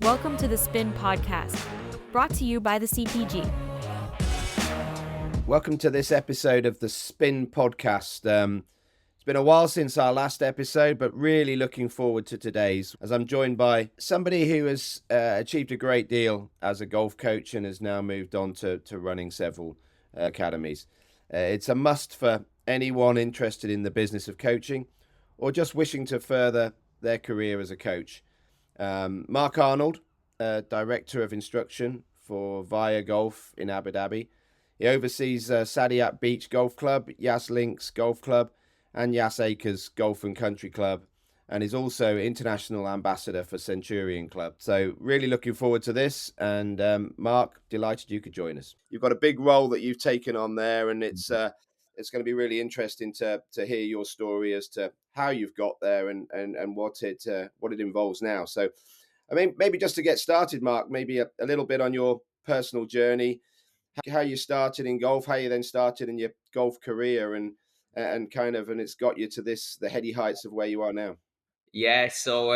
Welcome to the Spin Podcast, brought to you by the CPG. Welcome to this episode of the Spin Podcast. It's been a while since our last episode, but really looking forward to today's, as I'm joined by somebody who has achieved a great deal as a golf coach and has now moved on to running several academies. It's a must for anyone interested in the business of coaching or just wishing to further their career as a coach. Marc Arnold, Director of Instruction for Viya Golf in Abu Dhabi. He oversees Saadiyat Beach Golf Club, Yas Links Golf Club, and Yas Acres Golf and Country Club, and is also International Ambassador for Centurion Club. So really looking forward to this, and Marc, delighted you could join us. You've got a big role that you've taken on there, and it's going to be really interesting to hear your story as to how you've got there and what it involves now. So, I mean, maybe just to get started, Marc, maybe a little bit on your personal journey, how you started in golf, how you then started in your golf career, and it's got you to the heady heights of where you are now. Yeah, so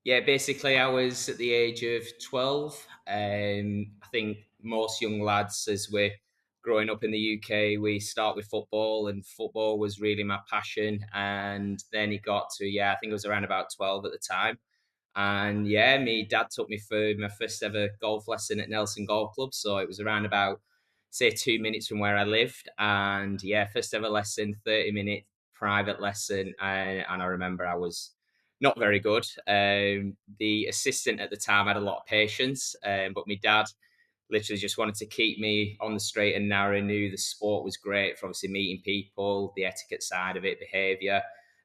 basically I was at the age of 12. I think most young lads, as we're growing up in the UK, we start with football, and football was really my passion. And then it got to, I think it was around about 12 at the time. And my dad took me for my first ever golf lesson at Nelson Golf Club. So it was around about, say, 2 minutes from where I lived. And first ever lesson, 30-minute private lesson. And I remember I was not very good. The assistant at the time had a lot of patience, but my dad literally just wanted to keep me on the straight and narrow. Knew the sport was great for obviously meeting people, the etiquette side of it, behaviour.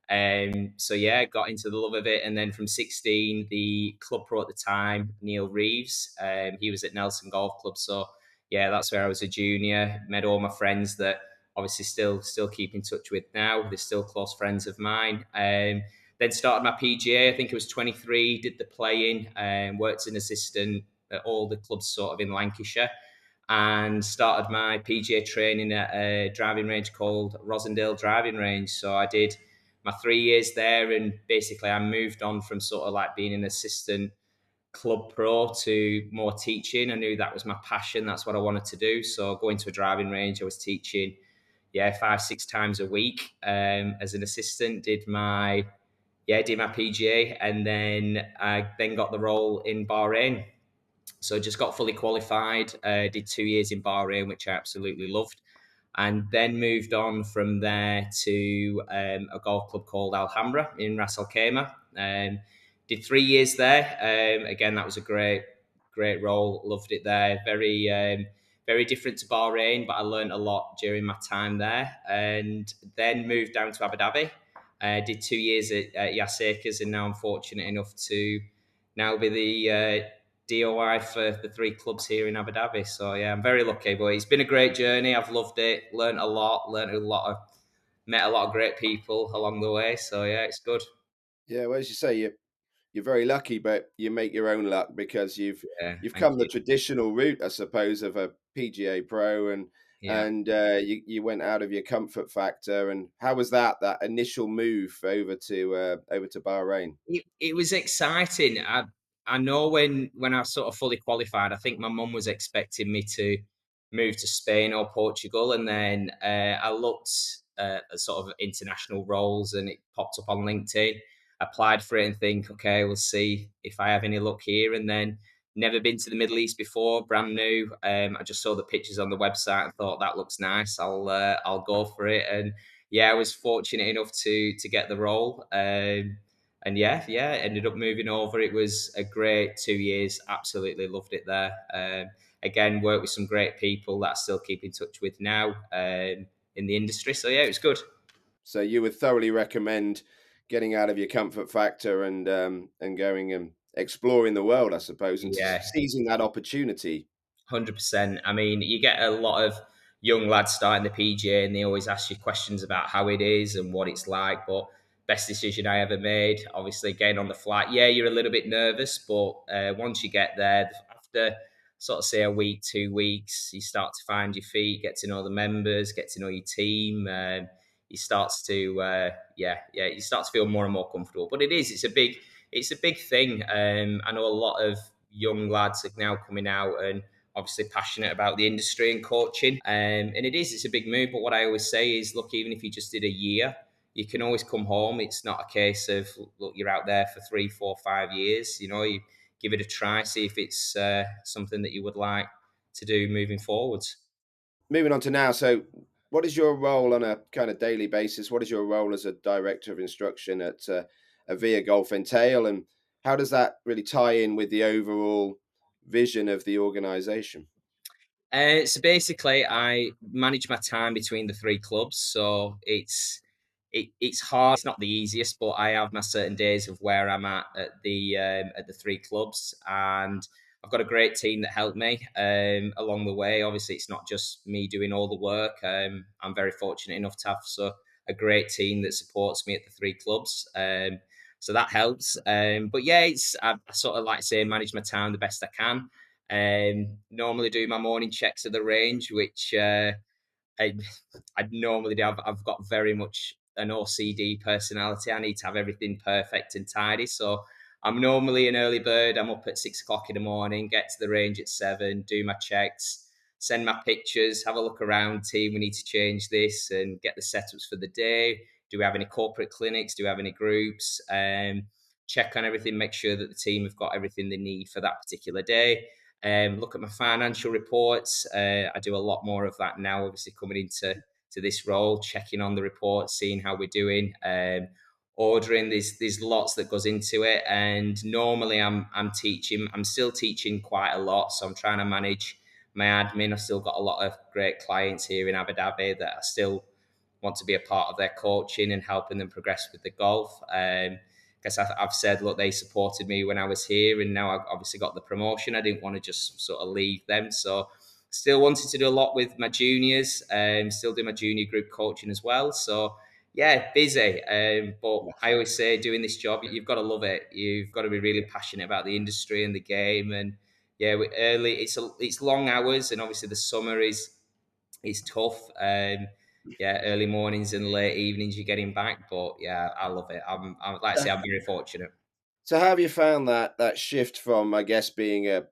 Got into the love of it. And then from 16, the club pro at the time, Neil Reeves, he was at Nelson Golf Club. So that's where I was a junior. Met all my friends that obviously still keep in touch with now. They're still close friends of mine. Then started my PGA. I think it was 23. Did the playing, worked as an assistant at all the clubs sort of in Lancashire, and started my PGA training at a driving range called Rosendale Driving Range. So I did my 3 years there, and basically I moved on from sort of like being an assistant club pro to more teaching. I knew that was my passion. That's what I wanted to do. So going to a driving range, I was teaching 5-6 times a week as an assistant. Did my PGA, and then I got the role in Bahrain. So just got fully qualified, did 2 years in Bahrain, which I absolutely loved, and then moved on from there to a golf club called Alhambra in Ras Al Khaimah. Did 3 years there. Again, that was a great role. Loved it there. Very different to Bahrain, but I learned a lot during my time there. And then moved down to Abu Dhabi. Did 2 years at Yas Acres, and now I'm fortunate enough to now be the DOI for the 3 clubs here in Abu Dhabi. So I'm very lucky, but it's been a great journey. I've loved it. Met a lot of great people along the way. So it's good. Yeah, well, as you say, you're very lucky, but you make your own luck because you've Thank come the you. traditional route, I suppose, of a PGA pro, and Yeah. you went out of your comfort factor. And how was that initial move over to Bahrain? It was exciting. I know when I sort of fully qualified, I think my mum was expecting me to move to Spain or Portugal, and then I looked at sort of international roles, and it popped up on LinkedIn. Applied for it and think, okay, we'll see if I have any luck here. And then never been to the Middle East before, brand new. I just saw the pictures on the website and thought that looks nice. I'll go for it. And I was fortunate enough to get the role. And ended up moving over. It was a great 2 years. Absolutely loved it there. Again, worked with some great people that I still keep in touch with now in the industry. So it was good. So you would thoroughly recommend getting out of your comfort factor and going and exploring the world, I suppose, and Yeah, seizing that opportunity. 100%. I mean, you get a lot of young lads starting the PGA, and they always ask you questions about how it is and what it's like. But best decision I ever made. Obviously, getting on the flight. Yeah, you're a little bit nervous, but once you get there, after sort of say a week, 2 weeks, you start to find your feet, get to know the members, get to know your team. You start to you start to feel more and more comfortable. But it's a it's a big thing. I know a lot of young lads are now coming out and obviously passionate about the industry and coaching. And it's a big move. But what I always say is, look, even if you just did a year, you can always come home. It's not a case of, look, you're out there for 3, 4, 5 years. You give it a try, see if it's something that you would like to do moving forwards. Moving on to now, so what is your role on a kind of daily basis? What is your role as a director of instruction at a Viya Golf entail, and how does that really tie in with the overall vision of the organization? So basically, I manage my time between the three clubs. So it's hard. It's not the easiest, but I have my certain days of where I'm at the three clubs, and I've got a great team that help me along the way. Obviously, it's not just me doing all the work. I'm very fortunate enough to have a great team that supports me at the three clubs. So that helps. But yeah, I sort of like to say manage my time the best I can. Normally do my morning checks at the range, which I I normally do. I've got very much an OCD personality. I need to have everything perfect and tidy. So I'm normally an early bird. I'm up at 6 o'clock in the morning, get to the range at 7, do my checks, send my pictures, have a look around, team, we need to change this and get the setups for the day. Do we have any corporate clinics? Do we have any groups? Check on everything, make sure that the team have got everything they need for that particular day. Look at my financial reports. I do a lot more of that now, obviously coming into this role, checking on the reports, seeing how we're doing, ordering. There's lots that goes into it, and normally I'm teaching. I'm still teaching quite a lot, so I'm trying to manage my admin. I've still got a lot of great clients here in Abu Dhabi that I still want to be a part of their coaching and helping them progress with the golf. Because I've said, look, they supported me when I was here, and now I've obviously got the promotion. I didn't want to just sort of leave them, so still wanted to do a lot with my juniors, still do my junior group coaching as well. So yeah, busy. But I always say, doing this job, you've got to love it. You've got to be really passionate about the industry and the game. And yeah, early. It's long hours, and obviously the summer is tough. Yeah, early mornings and late evenings you're getting back, but yeah, I love it. I like to say I'm very fortunate. So how have you found that shift from, I guess, being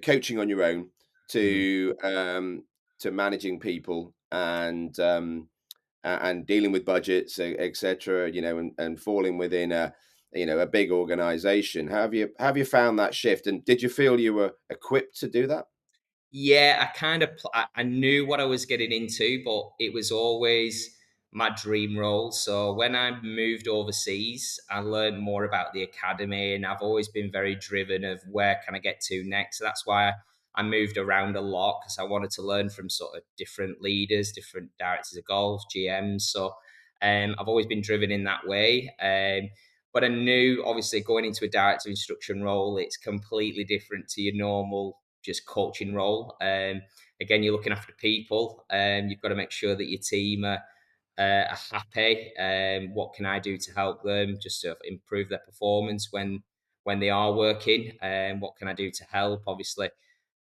coaching on your own Mhm. to managing people and dealing with budgets, etc., and falling within a big organization. How have you found that shift, and did you feel you were equipped to do that? Yeah, I knew what I was getting into, but it was always my dream role. So when I moved overseas, I learned more about the academy, and I've always been very driven of where can I get to next. So that's why I moved around a lot, because I wanted to learn from sort of different leaders, different directors of golf, GMs. So I've always been driven in that way. But I knew, obviously, going into a director of instruction role, it's completely different to your normal just coaching role. Again, you're looking after people. You've got to make sure that your team are happy. What can I do to help them, just to improve their performance when they are working? What can I do to help? Obviously,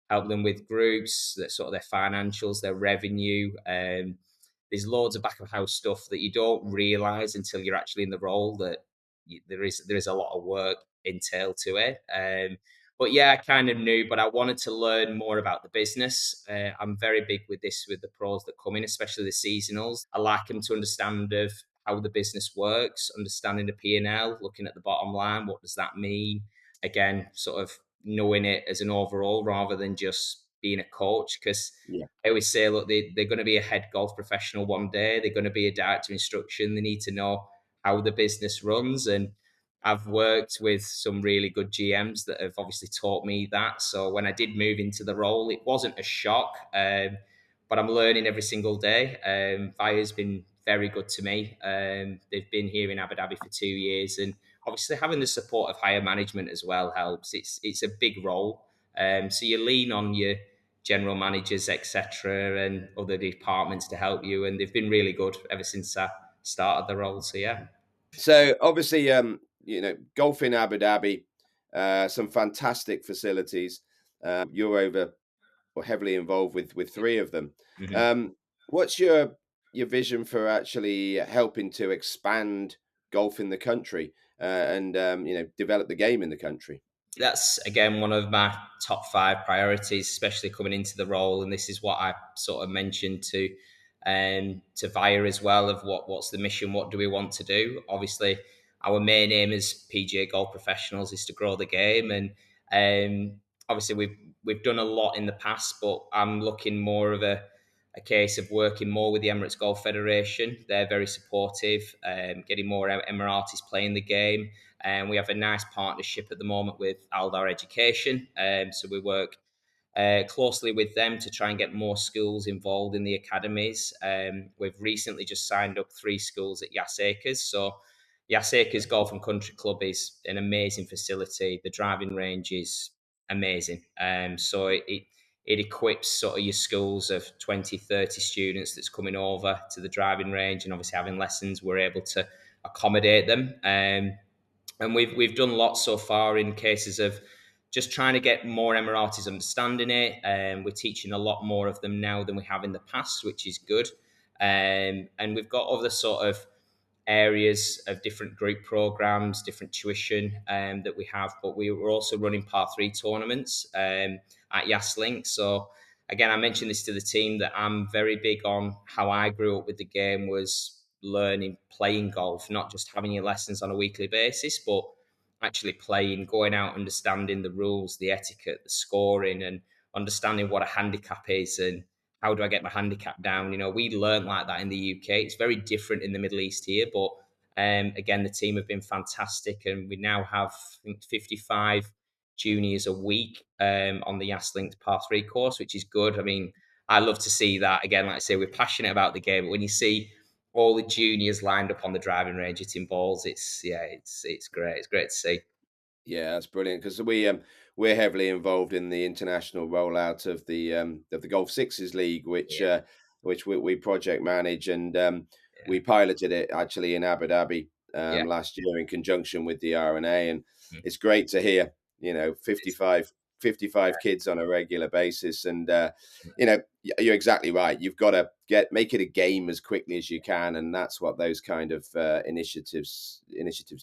help them with groups, that sort of their financials, their revenue. There's loads of back of house stuff that you don't realise until you're actually in the role, that there is a lot of work entailed to it. But yeah, I kind of knew, but I wanted to learn more about the business. I'm very big with this, with the pros that come in, especially the seasonals. I like them to understand of how the business works, understanding the P&L, looking at the bottom line. What does that mean? Again, sort of knowing it as an overall rather than just being a coach. Because Yeah. I always say, look, they're going to be a head golf professional one day. They're going to be a director of instruction. They need to know how the business runs. And I've worked with some really good GMs that have obviously taught me that. So when I did move into the role, it wasn't a shock, but I'm learning every single day. Viya's been very good to me. They've been here in Abu Dhabi for 2 years, and obviously having the support of higher management as well helps. It's a big role, so you lean on your general managers, etc., and other departments to help you, and they've been really good ever since I started the role. So yeah. So obviously, golf in Abu Dhabi, some fantastic facilities. You're over or heavily involved with three of them. Mhm. What's your vision for actually helping to expand golf in the country? and develop the game in the country. That's again one of my top 5 priorities, especially coming into the role. And this is what I sort of mentioned to Viya as well, of what's the mission, what do we want to do. Obviously, our main aim as PGA golf professionals is to grow the game, and obviously we've done a lot in the past, but I'm looking more of a case of working more with the Emirates Golf Federation. They're very supportive, getting more Emiratis playing the game. And we have a nice partnership at the moment with Aldar Education. So we work closely with them to try and get more schools involved in the academies. We've recently just signed up 3 schools at Yas Acres. So Yas Acres Golf and Country Club is an amazing facility. The driving range is amazing. So it equips sort of your schools of 20, 30 students that's coming over to the driving range, and obviously having lessons, we're able to accommodate them. And we've done lots so far in cases of just trying to get more Emiratis understanding it. We're teaching a lot more of them now than we have in the past, which is good. And we've got other sort of areas of different group programs, different tuition that we have, but we were also running par 3 tournaments at Yas Links. So again, I mentioned this to the team, that I'm very big on how I grew up with the game was learning, playing golf, not just having your lessons on a weekly basis, but actually playing, going out, understanding the rules, the etiquette, the scoring, and understanding what a handicap is and how do I get my handicap down. We learned like that in the UK. It's very different in the Middle East here, but again, the team have been fantastic, and we now have, I think, 55 juniors a week on the Yas Links par 3 course, which is good. I mean, I love to see that. Again, like I say, we're passionate about the game, but when you see all the juniors lined up on the driving range hitting balls, it's great. It's great to see. Yeah, that's brilliant, because we're heavily involved in the international rollout of the Golf Sixes League, which Yeah, we project manage, and yeah, we piloted it actually in Abu Dhabi yeah. last year in conjunction with the RNA, and Mm. it's great to hear 55 Yeah. kids on a regular basis, and you're exactly right. You've got to make it a game as quickly as you can, and that's what those kind of initiatives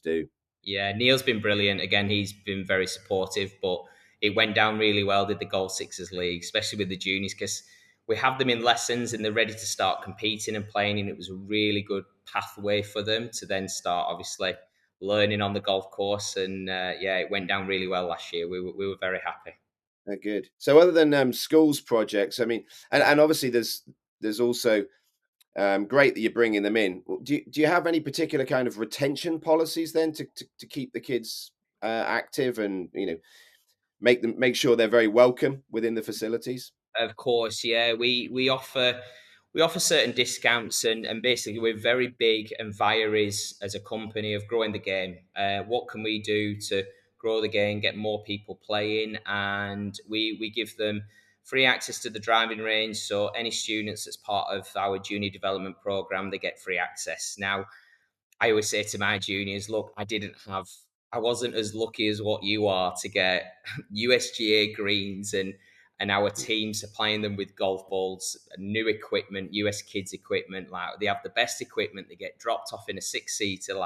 do. Yeah, Neil's been brilliant. Again, he's been very supportive, but it went down really well, did the Gold Sixers League, especially with the juniors, because we have them in lessons and they're ready to start competing and playing. And it was a really good pathway for them to then start, obviously, learning on the golf course. And yeah, it went down really well last year. We were very happy. Good. So other than schools projects, I mean, and obviously there's also great that you're bringing them in. Do you have any particular kind of retention policies then to keep the kids active, and make sure they're very welcome within the facilities? Of course, yeah. We offer certain discounts, and basically we're very big, and Viya is as a company of growing the game. What can we do to grow the game, get more people playing? And we give them free access to the driving range. So any students that's part of our junior development program, they get free access. Now, I always say to my juniors, look, I wasn't as lucky as what you are to get USGA greens and our team supplying them with golf balls, new equipment, US kids equipment. Like, they have the best equipment. They get dropped off in a 6-seater.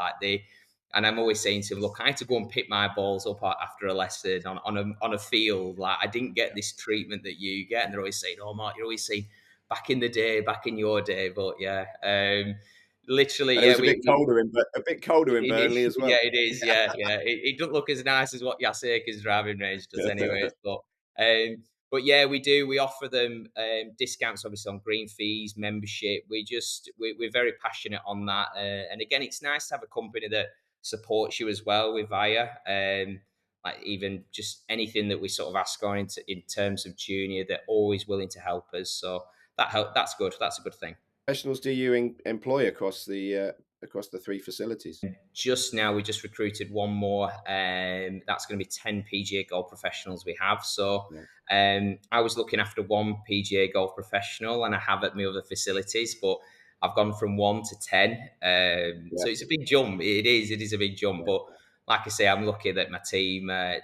And I'm always saying to them, look, I had to go and pick my balls up after a lesson on a field. Like, I didn't get this treatment that you get. And they're always saying, oh, Mark, you're always saying back in the day, back in your day. But yeah, literally, And it yeah, was a bit colder in Burnley as yeah, well. it is. Yeah, yeah. It doesn't look as nice as what Yaseka's driving range does, anyways. Um, but yeah, we do. We offer them discounts, obviously, on green fees, membership. We're very passionate on that. And again, it's nice to have a company that supports you as well with Viya. Like, even just anything that we sort of ask on in terms of junior, they're always willing to help us. So that's good. That's a good thing. Professionals do you employ across the 3 facilities? Just now, we just recruited one more, that's going to be 10 PGA golf professionals we have. So Yeah, I was looking after one PGA golf professional, and I have at my other facilities, but I've gone from 1 to 10. yeah, So it's a big jump. It is a big jump. yeah. But like I say, I'm lucky that my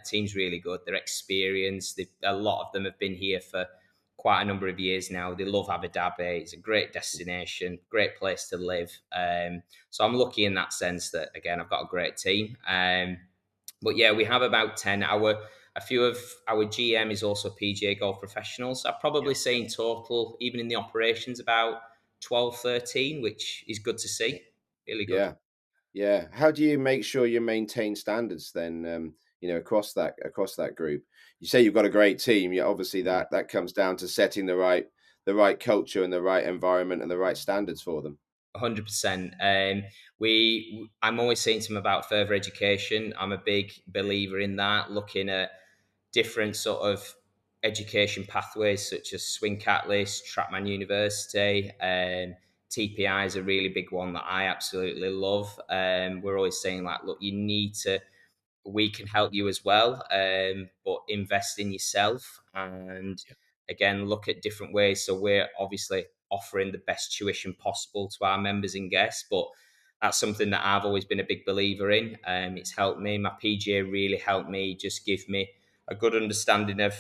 team's really good. They're experienced. A lot of them have been here for quite a number of years now. They love Abu Dhabi. It's a great destination, great place to live. So I'm lucky in that sense that, again, I've got a great team. But yeah, we have about 10. A few of our GM is also PGA golf professionals. So I'd probably say in total, even in the operations, about 12, 13, which is good to see. Really good. Yeah. Yeah. How do you make sure you maintain standards then, across that group? You say you've got a great team. Yeah, obviously Yeah. that comes down to setting the right culture and the right environment and the right standards for them. 100%. I'm always saying to them about further education. I'm a big believer in that, looking at different sort of education pathways such as Swing Catalyst, Trackman University, and TPI is a really big one that I absolutely love. We're always saying like, look, we can help you as well, but invest in yourself and again look at different ways. So we're obviously offering the best tuition possible to our members and guests, but that's something that I've always been a big believer in. It's helped me. My PGA really helped me just give me a good understanding of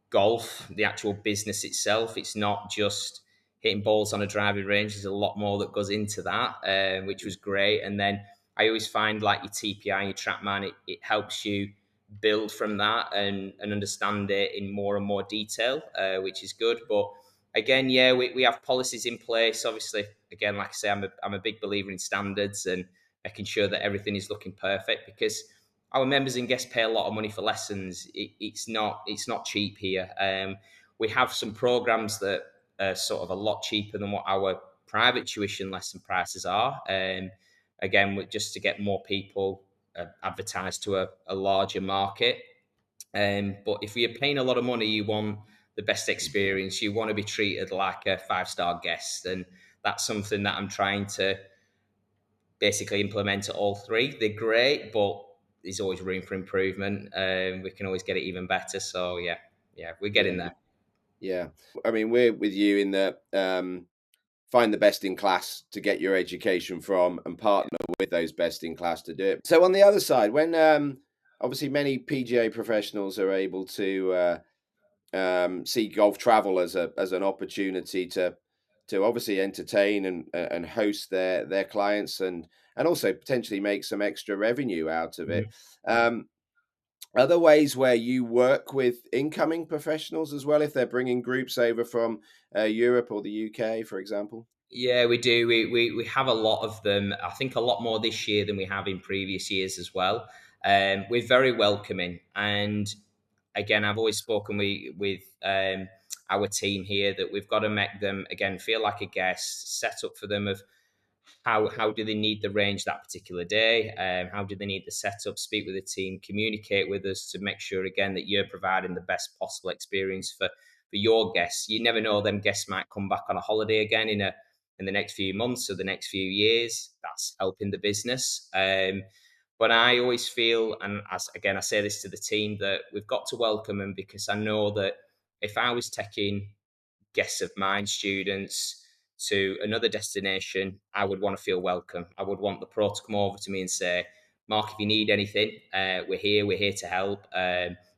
golf, the actual business itself. It's not just hitting balls on a driving range. There's a lot more that goes into that, which was great. And then I always find like your TPI, your TrackMan, it helps you build from that and understand it in more and more detail, which is good. But again, yeah, we have policies in place. Obviously, again, like I say, I'm a big believer in standards and making sure that everything is looking perfect because our members and guests pay a lot of money for lessons. It's not cheap here. We have some programs that are sort of a lot cheaper than what our private tuition lesson prices are. Again, just to get more people advertised to a larger market. But if you're paying a lot of money, you want the best experience. You want to be treated like a 5-star guest, and that's something that I'm trying to basically implement at all three. They're great, but there's always room for improvement. We can always get it even better. So yeah, we're getting Yeah. there. Yeah. I mean, we're with you in that find the best in class to get your education from and partner with those best in class to do it. So on the other side, when obviously many PGA professionals are able to see golf travel as an opportunity to obviously entertain and host their clients and also potentially make some extra revenue out of it. Mhm. Are there ways where you work with incoming professionals as well if they're bringing groups over from Europe or the UK, for example? Yeah, we do. We have a lot of them. I think a lot more this year than we have in previous years as well. We're very welcoming, and again, I've always spoken with our team here that we've got to make them again feel like a guest, set up for them of how do they need the range that particular day, how do they need the setup, speak with the team, communicate with us to make sure again that you're providing the best possible experience for your guests. You never know, them guests might come back on a holiday again in the next few months or the next few years. That's helping the business. But I always feel, and as again I say this to the team, that we've got to welcome them because I know that if I was taking guests of mine, students, to another destination, I would want to feel welcome. I would want the pro to come over to me and say, Mark, if you need anything, we're here to help.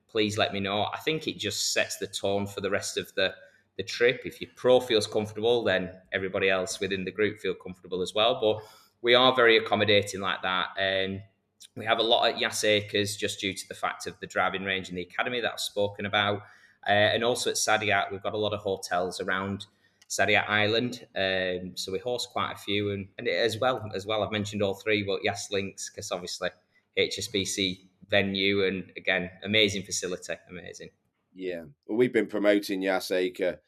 Please let me know. I think it just sets the tone for the rest of the trip. If your pro feels comfortable, then everybody else within the group feel comfortable as well. But we are very accommodating like that. And we have a lot at Yas Acres just due to the fact of the driving range and the academy that I've spoken about. And also at Saadiyat, we've got a lot of hotels around Saadiyat Island. So we host quite a few, and as well, I've mentioned all three, but Yas Links, because obviously HSBC venue, and again, amazing facility, amazing. Yeah. Well, we've been promoting Yas Acre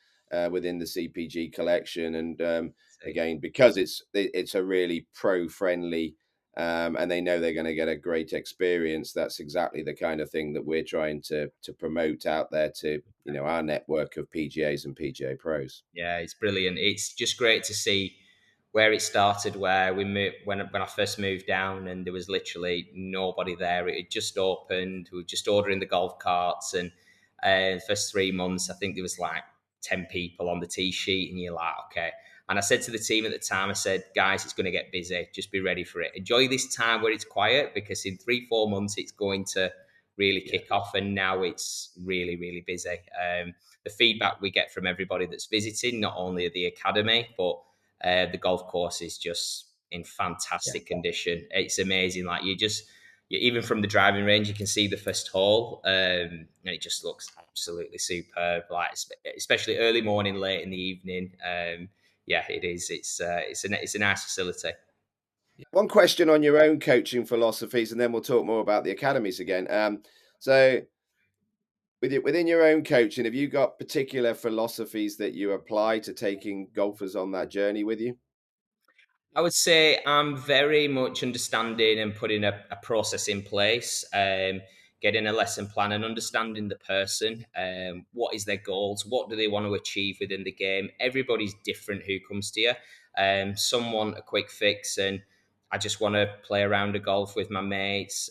within the CPG collection, and So, again, because it's a really pro friendly, and they know they're going to get a great experience. That's exactly the kind of thing that we're trying to promote out there to our network of PGAs and PGA pros. yeah, it's brilliant. It's just great to see where it started, where we moved when I first moved down, and there was literally nobody there. It had just opened. We were just ordering the golf carts, and the first 3 months, I think there was like 10 people on the tee sheet, and you're like, okay. And I said to the team at the time, I said, guys, it's going to get busy. Just be ready for it. Enjoy this time where it's quiet, because in 3-4 months, it's going to really kick off. And now it's really, really busy. The feedback we get from everybody that's visiting, not only the academy, but the golf course is just in fantastic condition. It's amazing. Like even from the driving range, you can see the first hole, and it just looks absolutely superb. Like especially early morning, late in the evening. Yeah, it is. It's a nice facility. One question on your own coaching philosophies, and then we'll talk more about the academies again. So, within your own coaching, have you got particular philosophies that you apply to taking golfers on that journey with you? I would say I'm very much understanding and putting a process in place, getting a lesson plan and understanding the person. What is their goals? What do they want to achieve within the game? Everybody's different who comes to you. Some want a quick fix, and I just want to play around a golf with my mates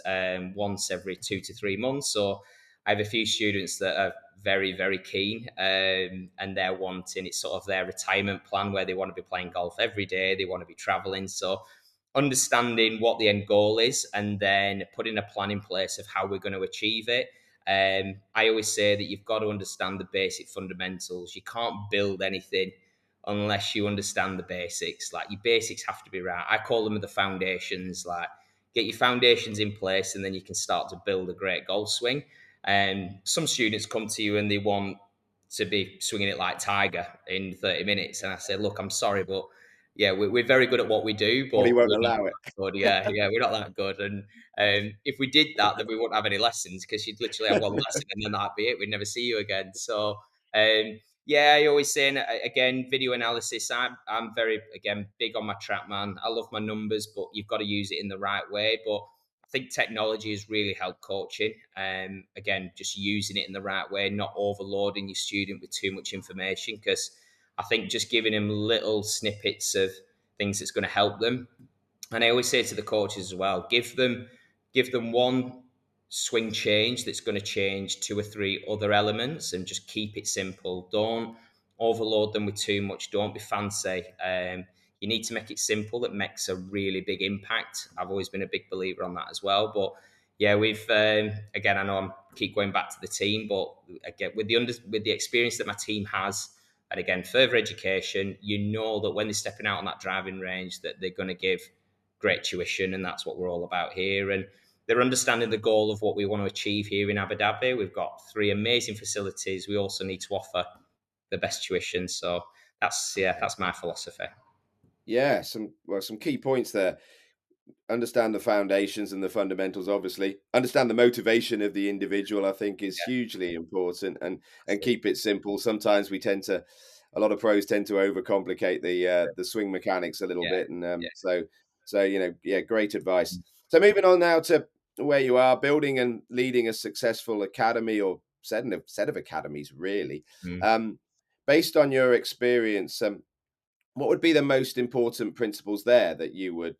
once every 2 to 3 months. So I have a few students that are very, very keen, and they're wanting it's sort of their retirement plan where they want to be playing golf every day, they want to be traveling. So understanding what the end goal is and then putting a plan in place of how we're going to achieve it. I always say that you've got to understand the basic fundamentals. You can't build anything unless you understand the basics. Like your basics have to be right. I call them the foundations. Like get your foundations in place, and then you can start to build a great golf swing. And some students come to you and they want to be swinging it like Tiger in 30 minutes. And I say, look, I'm sorry, but yeah, we're very good at what we do, Body but won't we're not allow it. that good. Yeah, we're not that good. And if we did that, then we wouldn't have any lessons because you'd literally have one lesson and then that'd be it. We'd never see you again. So, yeah, I always say, and again, video analysis. I'm very, again, big on my track, man. I love my numbers, but you've got to use it in the right way. But I think technology has really helped coaching. Again, just using it in the right way, not overloading your student with too much information. Because I think just giving them little snippets of things that's going to help them. And I always say to the coaches as well, give them one swing change that's going to change two or three other elements, and just keep it simple. Don't overload them with too much. Don't be fancy. You need to make it simple. That makes a really big impact. I've always been a big believer on that as well. But yeah, we've again, I know I'm keep going back to the team, but again, with the experience that my team has, and again, further education, you know that when they're stepping out on that driving range, that they're going to give great tuition, and that's what we're all about here. And they're understanding the goal of what we want to achieve here in Abu Dhabi. We've got 3 amazing facilities. We also need to offer the best tuition. So that's my philosophy. Yeah, some key points there. Understand the foundations and the fundamentals, obviously. Understand the motivation of the individual, I think, is Yeah, hugely important, and that's it. keep it simple. Sometimes a lot of pros tend to overcomplicate the swing mechanics a little Yeah, bit, and yeah. yeah, great advice. So moving on now to where you are building and leading a successful academy, or set of academies, really. Mm. Um, Based on your experience, what would be the most important principles there that you would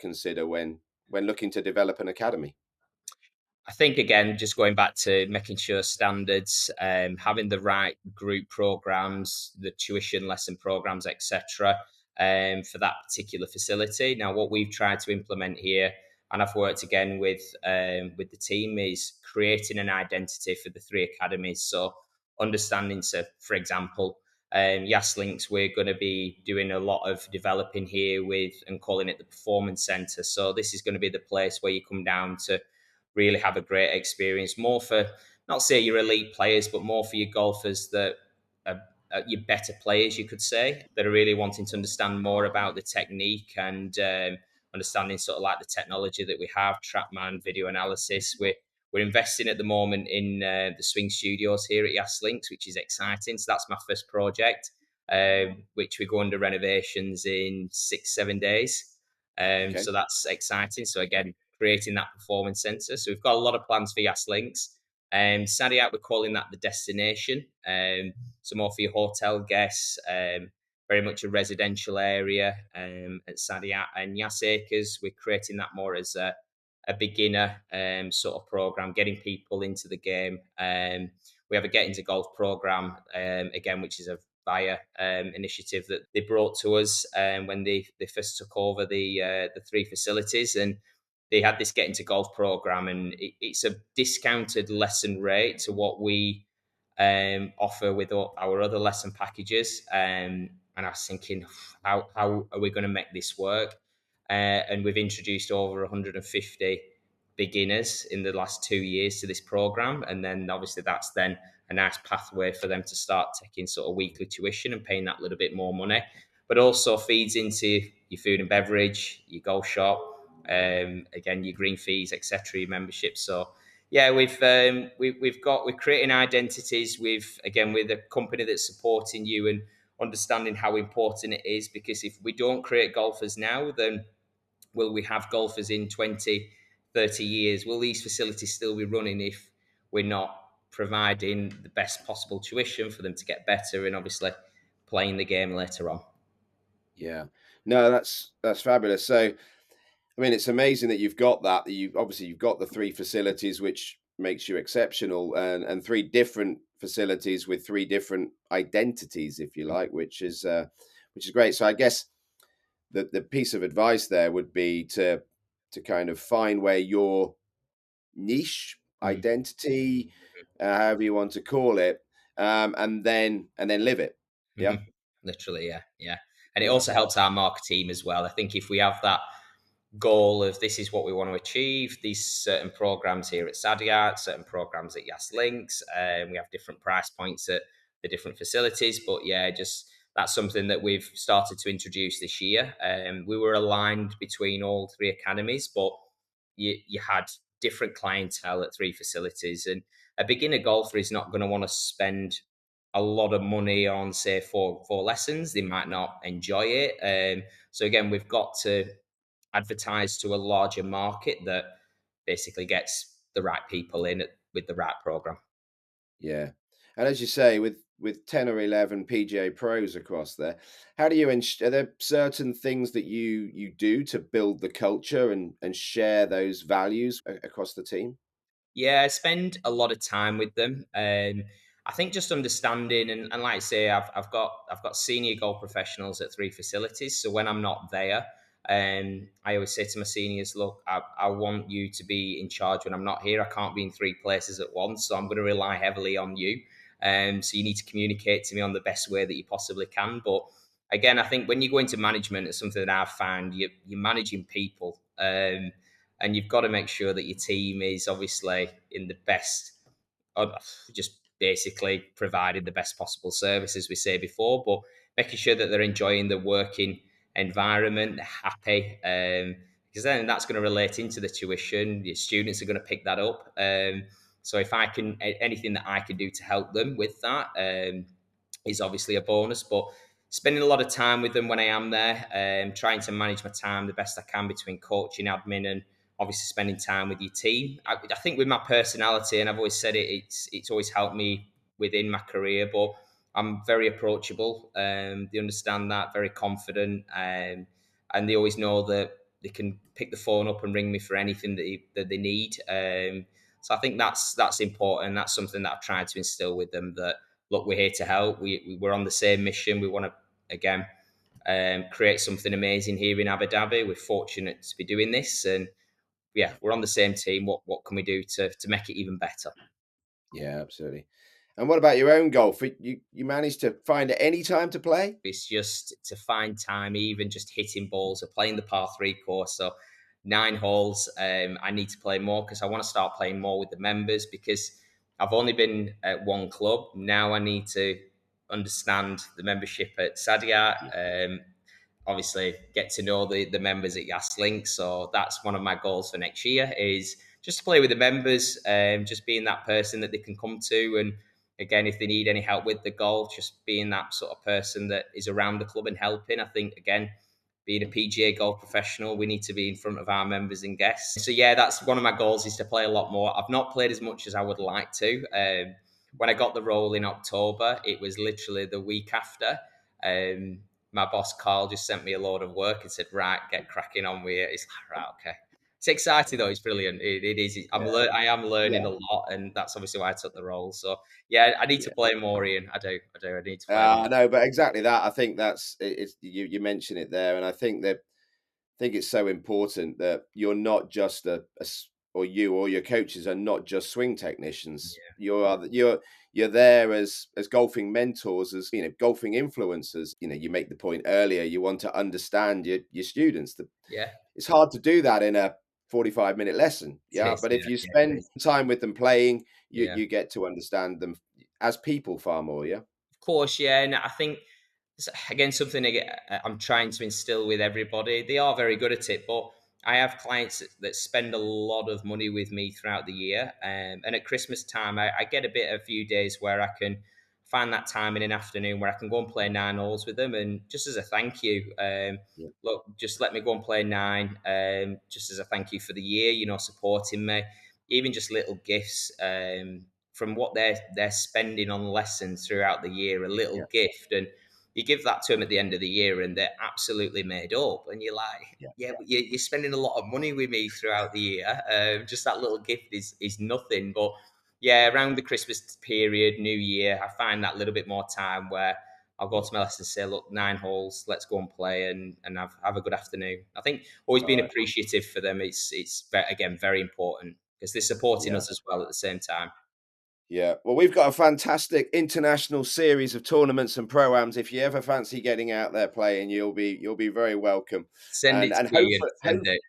consider when looking to develop an academy? I think again, just going back to making sure standards, having the right group programs, the tuition lesson programs, etc., for that particular facility. Now, what we've tried to implement here, and I've worked again with the team, is creating an identity for the 3 academies. So, understanding, so for example, Yas Links, we're going to be doing a lot of developing here with and calling it the Performance Centre. So, this is going to be the place where you come down to really have a great experience. More for not say your elite players, but more for your golfers that are your better players, you could say, that are really wanting to understand more about the technique and understanding sort of like the technology that we have, TrackMan, video analysis. We're investing at the moment in the swing studios here at Yas Links, which is exciting. So that's my first project, which we go under renovations in 6-7 days. Okay. So that's exciting. So again, creating that performance centre. So we've got a lot of plans for Yas Links. Saadiyat, we're calling that the destination. So more for your hotel guests, very much a residential area at Saadiyat. And Yas Acres, we're creating that more as a beginner sort of program, getting people into the game. We have a Get Into Golf program, again, which is a Viya initiative that they brought to us when they first took over the 3 facilities. And they had this Get Into Golf program, and it's a discounted lesson rate to what we offer with our other lesson packages. And I was thinking, how are we going to make this work? And we've introduced over 150 beginners in the last 2 years to this program, and then obviously that's then a nice pathway for them to start taking sort of weekly tuition and paying that little bit more money, but also feeds into your food and beverage, your golf shop, again your green fees, etc., your membership. So yeah, we're creating identities with a company that's supporting you and understanding how important it is, because if we don't create golfers now, then will we have golfers in 20, 30 years? Will these facilities still be running if we're not providing the best possible tuition for them to get better and obviously playing the game later on? Yeah. No, that's fabulous. So, I mean, it's amazing that you've got that. That you've got the three facilities, which makes you exceptional, and three different facilities with three different identities, if you like, which is great. So, I guess the piece of advice there would be to kind of find where your niche Mm. identity, however you want to call it, and then live it. Yeah, Literally, yeah, yeah. And it yeah, also helps our market team as well. I think if we have that goal of this is what we want to achieve, these certain programs here at Saadiyat, certain programs at Yas Links, and we have different price points at the different facilities. But yeah, just that's something that we've started to introduce this year. We were aligned between all three academies, but you had different clientele at three facilities, and a beginner golfer is not going to want to spend a lot of money on, say, four lessons. They might not enjoy it. So again, we've got to advertise to a larger market that basically gets the right people in with the right program. yeah. And as you say, with 10 or 11 PGA pros across there, how do you are there certain things that you do to build the culture and share those values across the team? Yeah, I spend a lot of time with them. I think just understanding and like I say, I've got senior golf professionals at three facilities. So when I'm not there, I always say to my seniors, look, I want you to be in charge when I'm not here. I can't be in three places at once, so I'm going to rely heavily on you. So you need to communicate to me on the best way that you possibly can. But again, I think when you go into management, it's something that I've found you're managing people. And you've got to make sure that your team is obviously in the best, just basically providing the best possible service, as we say before, but making sure that they're enjoying the working environment, they're happy, because then that's going to relate into the tuition. Your students are going to pick that up. So if I can, anything that I can do to help them with that, is obviously a bonus. But spending a lot of time with them when I am there, trying to manage my time the best I can between coaching, admin, and obviously spending time with your team. I think with my personality, and I've always said it, it's always helped me within my career. But I'm very approachable. They understand that, very confident, and they always know that they can pick the phone up and ring me for anything that they need. So I think that's important. That's something that I've tried to instill with them. That look, we're here to help. We're on the same mission. We want to again create something amazing here in Abu Dhabi. We're fortunate to be doing this, and yeah, we're on the same team. What can we do to make it even better? Yeah, absolutely. And what about your own golf? You managed to find any time to play? It's just to find time, even just hitting balls or playing the par three course. So 9 holes. I need to play more because I want to start playing more with the members because I've only been at one club. Now I need to understand the membership at Saadiyat. Obviously get to know the members at Yas Links. So that's one of my goals for next year is just to play with the members, just being that person that they can come to. And again, if they need any help with the golf, just being that sort of person that is around the club and helping. I think, again, being a PGA golf professional, we need to be in front of our members and guests. So yeah, that's one of my goals is to play a lot more. I've not played as much as I would like to. When I got the role in October, it was literally the week after. Um, my boss Carl just sent me a load of work and said, "Right, get cracking on with it." It's like, right, okay. It's exciting though. It's brilliant. It is. I am learning Yeah, a lot, and that's obviously why I took the role. So yeah, I need to yeah. play more, Ian. I do. I do. I need to play more. No, but exactly that. I think that's it's you mention it there, and I think that think it's so important that you're not just or you or your coaches are not just swing technicians. You're there as golfing mentors, as golfing influencers. You make the point earlier. You want to understand your students. Yeah. It's hard to do that in a 45-minute lesson. It Yeah, is, but yeah, if you yeah, spend it is. time with them playing, you Yeah. you get to understand them as people far more. Yeah. Of course, yeah, and I think again something I'm trying to instill with everybody. They are very good at it, but I have clients that spend a lot of money with me throughout the year, and at Christmas time, I get a few days where I can find that time in an afternoon where I can go and play 9 holes with them, and just as a thank you, Yeah. look, just let me go and play nine, just as a thank you for the year, supporting me, even just little gifts. From what they're spending on lessons throughout the year, a Yeah. little gift, and you give that to them at the end of the year, and they're absolutely made up. And you're like, Yeah. yeah, but you're spending a lot of money with me throughout the year. Just that little gift is nothing. But yeah, around the Christmas period, New Year, I find that little bit more time where I'll go Yeah. to my lessons and say, look, 9 holes, let's go and play and have a good afternoon. I think always being Right. appreciative for them, again very important because they're supporting Yeah. us as well at the same time. Yeah. Well, we've got a fantastic international series of tournaments and pro-ams. If you ever fancy getting out there playing, you'll be very welcome. Send And it and to me and hopefully, send it.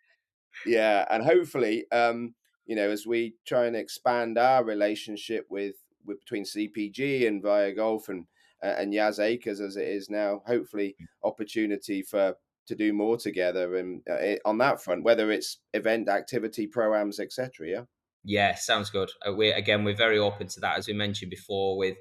yeah, and hopefully, as we try and expand our relationship with between CPG and Viya Golf and Yas Acres as it is now, hopefully opportunity for to do more together and on that front, whether it's event activity, pro-ams, etc. Yeah. Yeah, sounds good. We're very open to that, as we mentioned before, with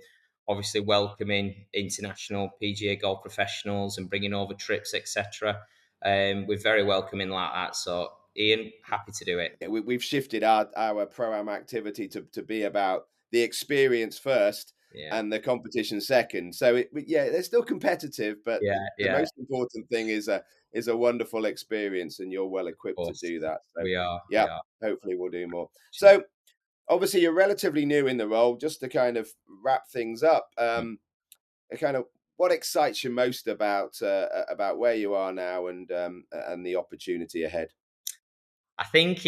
obviously welcoming international PGA golf professionals and bringing over trips, etc. We're very welcoming like that. So, Ian, happy to do it. Yeah, we've shifted our pro-am activity to be about the experience first Yeah, and the competition second. So yeah, they're still competitive, but yeah, the yeah. most important thing is a wonderful experience, and you're well Of equipped to course, do that. So we are. We yeah, are. hopefully we'll do more. So obviously you're relatively new in the role. Just to kind of wrap things up, kind of what excites you most about where you are now and the opportunity ahead. I think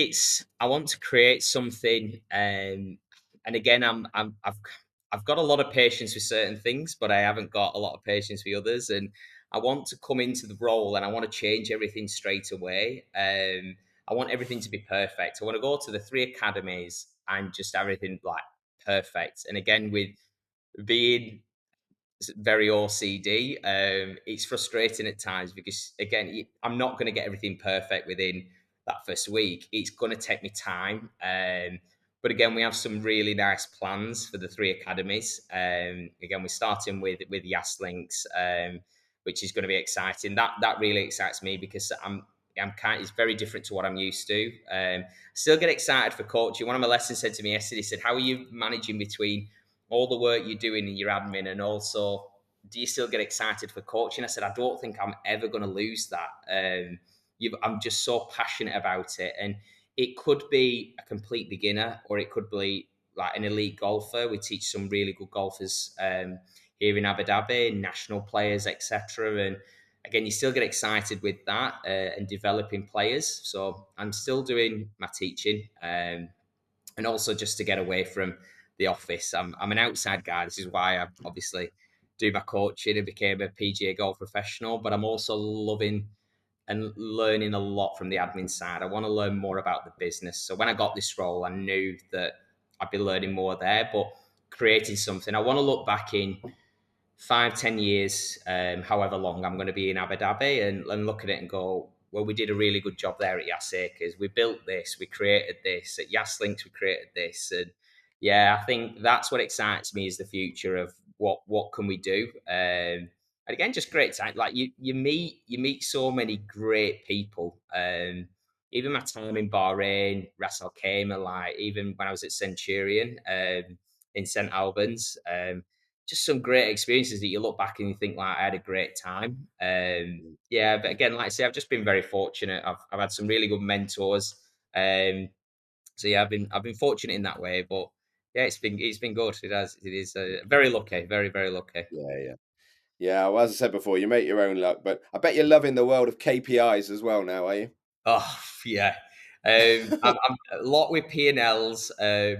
I want to create something, and again, I've got a lot of patience with certain things, but I haven't got a lot of patience with others, and I want to come into the role and I want to change everything straight away. I want everything to be perfect. I want to go to the three academies and just everything like perfect. And again, with being very OCD. It's frustrating at times because again, I'm not going to get everything perfect within that first week. It's going to take me time. But again, we have some really nice plans for the three academies. Again, we're starting with Yas Links, which is going to be exciting. That really excites me because I'm kind. It's very different to what I'm used to. Still get excited for coaching. One of my lessons said to me yesterday. He said, "How are you managing between all the work you're doing in your admin and also do you still get excited for coaching?" I said, I don't think I'm ever going to lose that. I'm just so passionate about it. And it could be a complete beginner or it could be like an elite golfer. We teach some really good golfers here in Abu Dhabi, national players, etc. And again, you still get excited with that and developing players. So I'm still doing my teaching. And also just to get away from the office. I'm an outside guy. This is why I obviously do my coaching and became a PGA golf professional. But I'm also loving and learning a lot from the admin side. I want to learn more about the business. So when I got this role, I knew that I'd be learning more there, but creating something. I want to look back in 5, 10 years, however long I'm going to be in Abu Dhabi, and look at it and go, well, we did a really good job there at Yas Acres. We built this, we created this. At Yas Links, we created this. And yeah, I think that's what excites me is the future of what can we do. And again, just great time. Like you meet so many great people. Even my time in Bahrain, Ras Al Khaimah, like even when I was at Centurion in St Albans. Just some great experiences that you look back and you think like I had a great time. Yeah, but again, like I say, I've just been very fortunate. I've had some really good mentors. Um, so yeah, I've been fortunate in that way. But yeah, it's been good. It is very lucky, very very lucky. Yeah, yeah. Yeah, well, as I said before, you make your own luck, but I bet you're loving the world of KPIs as well now, are you? Oh yeah, I'm a lot with P&Ls, a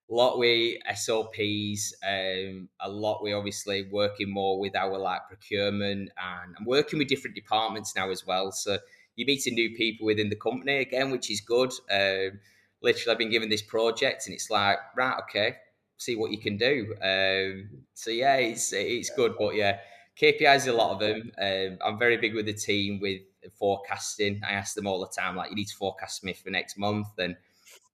lot with SOPs, a lot with obviously working more with our like procurement, and I'm working with different departments now as well. So you're meeting new people within the company again, which is good. Literally, I've been given this project, and it's like, right, okay, see what you can do. So yeah, it's good, but yeah, KPIs, a lot of them. I'm very big with the team with forecasting. I ask them all the time, like, you need to forecast me for next month and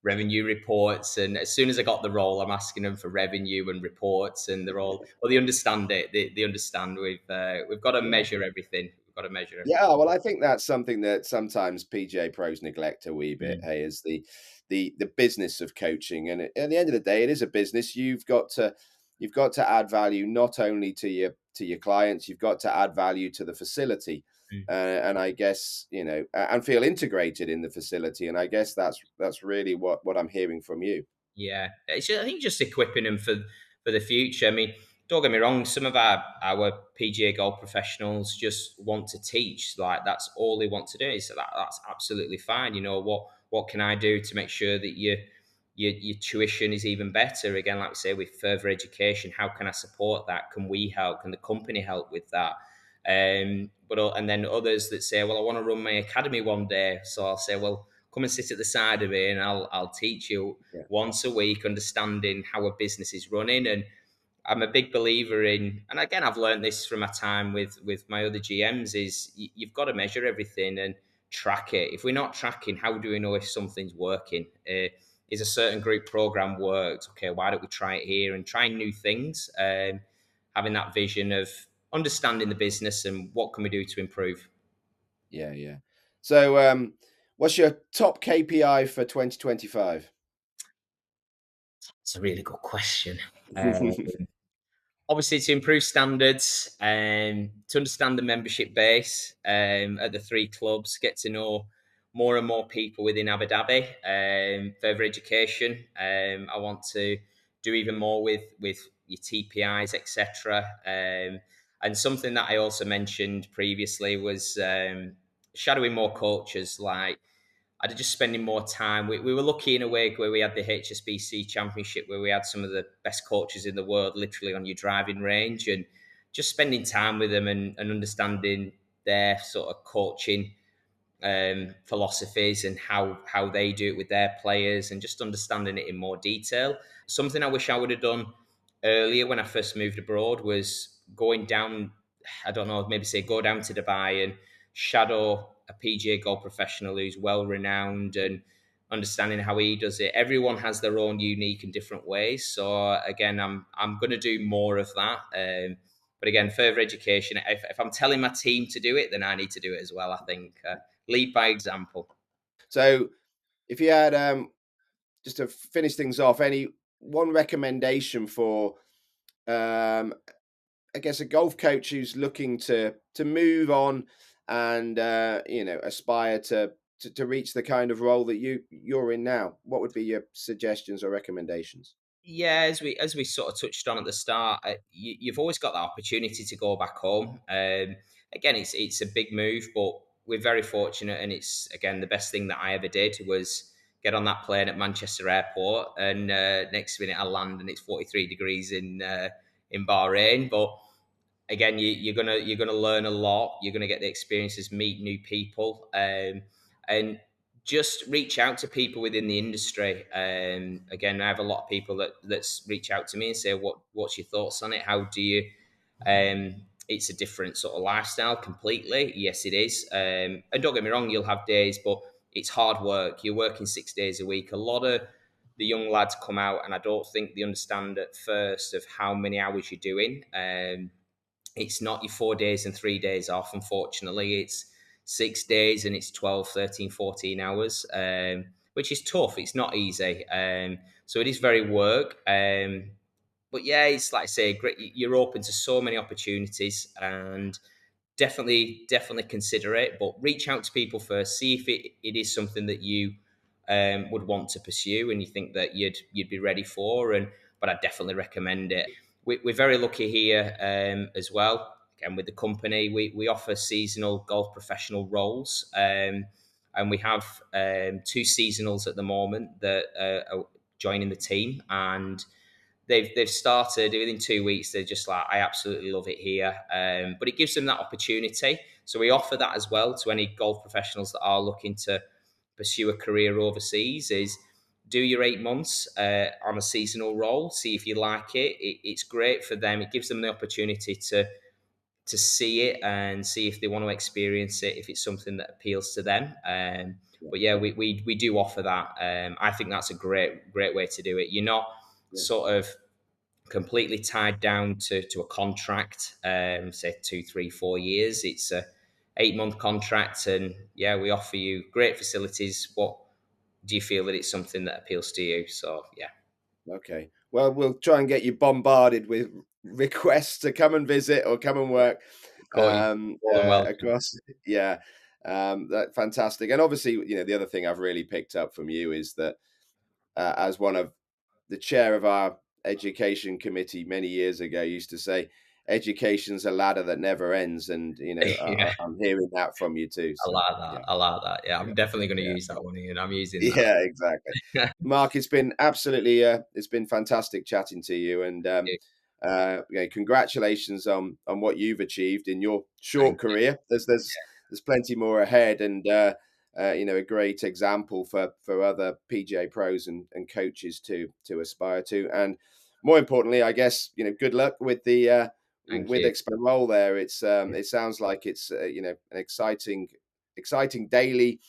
revenue reports. And as soon as I got the role, I'm asking them for revenue and reports, and they're all, well, they understand it. They understand we've got to Yeah. measure everything. We've got to measure everything. Yeah, well, I think that's something that sometimes PGA pros neglect a wee bit. Mm, Hey, is the business of coaching, and at the end of the day, it is a business. You've got to add value not only to your clients. You've got to add value to the facility, mm. and I guess and feel integrated in the facility. And I guess that's really what I'm hearing from you. Yeah, I think just equipping them for the future. I mean, don't get me wrong. Some of our PGA golf professionals just want to teach. Like that's all they want to do. So that's absolutely fine. You know what can I do to make sure that your tuition is even better? Again, like we say, with further education, how can I support that? Can we help? Can the company help with that? And then others that say, well, I want to run my academy one day. So I'll say, well, come and sit at the side of me, and I'll teach you Yeah, once a week, understanding how a business is running. And I'm a big believer in, and again, I've learned this from my time with my other GMs, is you've got to measure everything and track it. If we're not tracking, how do we know if something's working? Is a certain group program worked? Okay, why don't we try it here and trying new things? Having that vision of understanding the business and what can we do to improve. yeah, yeah. So, what's your top KPI for 2025? It's a really good question. Uh, Obviously, to improve standards, to understand the membership base at the three clubs, get to know more and more people within Abu Dhabi, further education. I want to do even more with your TPIs, etc. And something that I also mentioned previously was shadowing more coaches. Like I'd just spending more time. We were lucky in a way where we had the HSBC Championship, where we had some of the best coaches in the world literally on your driving range, and just spending time with them and understanding their sort of coaching philosophies and how they do it with their players, and just understanding it in more detail. Something I wish I would have done earlier when I first moved abroad was going down. I don't know, maybe say go down to Dubai and shadow a PGA golf professional who's well renowned and understanding how he does it. Everyone has their own unique and different ways. So again, I'm going to do more of that. But again, further education. If I'm telling my team to do it, then I need to do it as well. I think lead by example. So, if you had just to finish things off, any one recommendation for um, I guess a golf coach who's looking to move on and aspire to reach the kind of role that you're in now, what would be your suggestions or recommendations? Yeah, as we sort of touched on at the start, you've always got that opportunity to go back home. Again, it's a big move, but we're very fortunate, and it's again the best thing that I ever did was get on that plane at Manchester Airport, and next minute I land and it's 43 degrees in Bahrain. But again, you're gonna learn a lot. You're gonna get the experiences, meet new people, and just reach out to people within the industry. Again, I have a lot of people that's reach out to me and say, what's your thoughts on it? How do you? It's a different sort of lifestyle completely. Yes, it is. And don't get me wrong, you'll have days, but it's hard work. You're working 6 days a week. A lot of the young lads come out, and I don't think they understand at first of how many hours you're doing. It's not your 4 days and 3 days off, unfortunately. It's 6 days and it's 12, 13, 14 hours, which is tough. It's not easy. So it is very work. But yeah, it's like I say, great. You're open to so many opportunities, and definitely consider it. But reach out to people first. See if it is something that you would want to pursue and you think that you'd be ready for. But I definitely recommend it. We're very lucky here as well. Again, with the company, we offer seasonal golf professional roles. and we have 2 seasonals at the moment that are joining the team, and they've started within 2 weeks. They're just like, I absolutely love it here. But it gives them that opportunity. So we offer that as well to any golf professionals that are looking to pursue a career overseas. Is do your 8 months on a seasonal role, see if you like it. It's great for them. It gives them the opportunity to see it and see if they want to experience it, if it's something that appeals to them. But yeah, we do offer that. I think that's a great way to do it. You're not sort of completely tied down to a contract, say 2, 3, 4 years. It's a 8-month contract, and yeah, we offer you great facilities. What do you feel that it's something that appeals to you? So yeah. Okay. Well, we'll try and get you bombarded with requests to come and visit or come and work Cool. More than welcome. across. Yeah. That fantastic. And obviously, the other thing I've really picked up from you is that as one of the chair of our education committee many years ago used to say, education's a ladder that never ends. And, Yeah, I'm hearing that from you too. I So, like that. yeah, I like that. Yeah, yeah, I'm definitely going to yeah. use that one, Ian. I'm using that. Yeah, exactly. Mark, it's been absolutely, it's been fantastic chatting to you, and congratulations on what you've achieved in your short Thank you. career. There's plenty more ahead, and a great example for other PGA pros and coaches to aspire to. And more importantly, I guess good luck with the Thank with you. Expo Roll there. It sounds like it's an exciting daily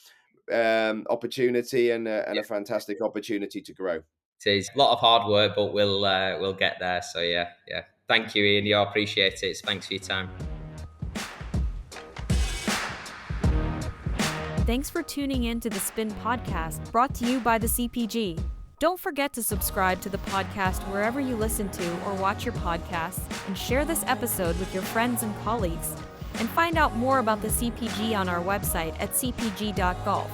opportunity and a fantastic opportunity to grow. It is a lot of hard work, but we'll get there. So yeah, yeah. Thank you, Ian. Yeah, I appreciate it. Thanks for your time. Thanks for tuning in to the Spin Podcast, brought to you by the CPG. Don't forget to subscribe to the podcast wherever you listen to or watch your podcasts, and share this episode with your friends and colleagues. And find out more about the CPG on our website at cpg.golf.